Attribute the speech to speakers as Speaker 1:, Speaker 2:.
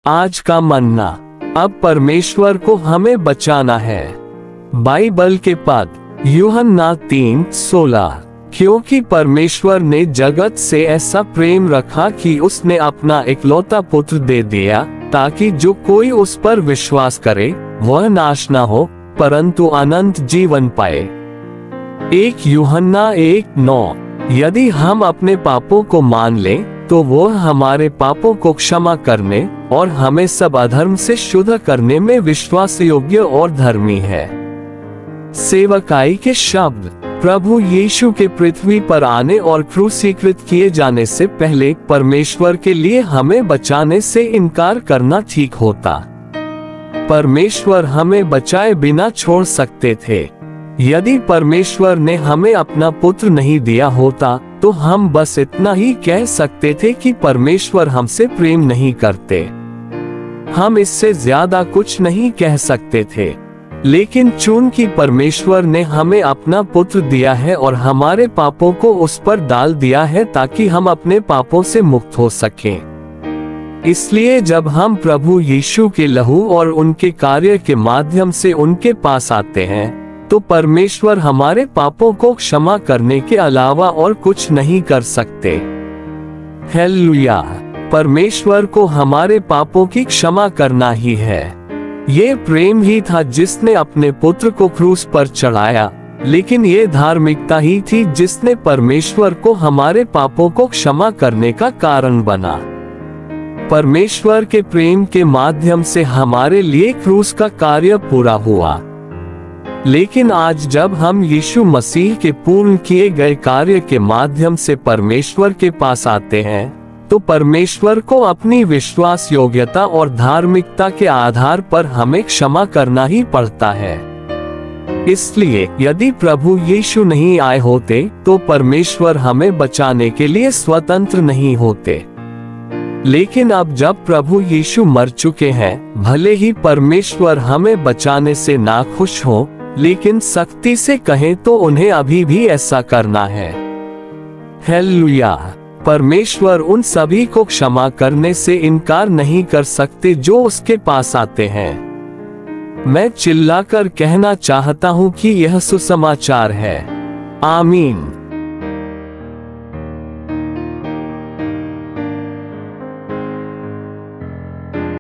Speaker 1: आज का मन्ना। अब परमेश्वर को हमें बचाना है। बाइबल के पद यूहन्ना 3:16। क्योंकि परमेश्वर ने जगत से ऐसा प्रेम रखा कि उसने अपना इकलौता पुत्र दे दिया, ताकि जो कोई उस पर विश्वास करे वह नाश न हो परंतु अनंत जीवन पाए। 1 यूहन्ना 1:9। यदि हम अपने पापों को मान लें तो वो हमारे पापों को क्षमा करने और हमें सब अधर्म से शुद्ध करने में विश्वास योग्य और धर्मी है। सेवकाई के शब्द। प्रभु यीशु के पृथ्वी पर आने और क्रूसीकृत किए जाने से पहले परमेश्वर के लिए हमें बचाने से इनकार करना ठीक होता। परमेश्वर हमें बचाए बिना छोड़ सकते थे। यदि परमेश्वर ने हमें अपना पुत्र नहीं दिया होता तो हम बस इतना ही कह सकते थे कि परमेश्वर हमसे प्रेम नहीं करते। हम इससे ज्यादा कुछ नहीं कह सकते थे। लेकिन चूंकि परमेश्वर ने हमें अपना पुत्र दिया है और हमारे पापों को उस पर डाल दिया है ताकि हम अपने पापों से मुक्त हो सकें। इसलिए जब हम प्रभु यीशु के लहू और उनके कार्य के माध्यम से उनके पास आते हैं तो परमेश्वर हमारे पापों को क्षमा करने के अलावा और कुछ नहीं कर सकते। हालेलुया। परमेश्वर को हमारे पापों की क्षमा करना ही है। ये प्रेम ही था जिसने अपने पुत्र को क्रूस पर चढ़ाया, लेकिन ये धार्मिकता ही थी जिसने परमेश्वर को हमारे पापों को क्षमा करने का कारण बना। परमेश्वर के प्रेम के माध्यम से हमारे लिए क्रूस का कार्य पूरा हुआ। लेकिन आज जब हम यीशु मसीह के पूर्ण किए गए कार्य के माध्यम से परमेश्वर के पास आते हैं तो परमेश्वर को अपनी विश्वास योग्यता और धार्मिकता के आधार पर हमें क्षमा करना ही पड़ता है। इसलिए यदि प्रभु यीशु नहीं आए होते तो परमेश्वर हमें बचाने के लिए स्वतंत्र नहीं होते। लेकिन अब जब प्रभु यीशु मर चुके हैं, भले ही परमेश्वर हमें बचाने से नाखुश हो, लेकिन सख्ती से कहें तो उन्हें अभी भी ऐसा करना है। हालेलुया। परमेश्वर उन सभी को क्षमा करने से इनकार नहीं कर सकते जो उसके पास आते हैं। मैं चिल्लाकर कहना चाहता हूं कि यह सुसमाचार है। आमीन।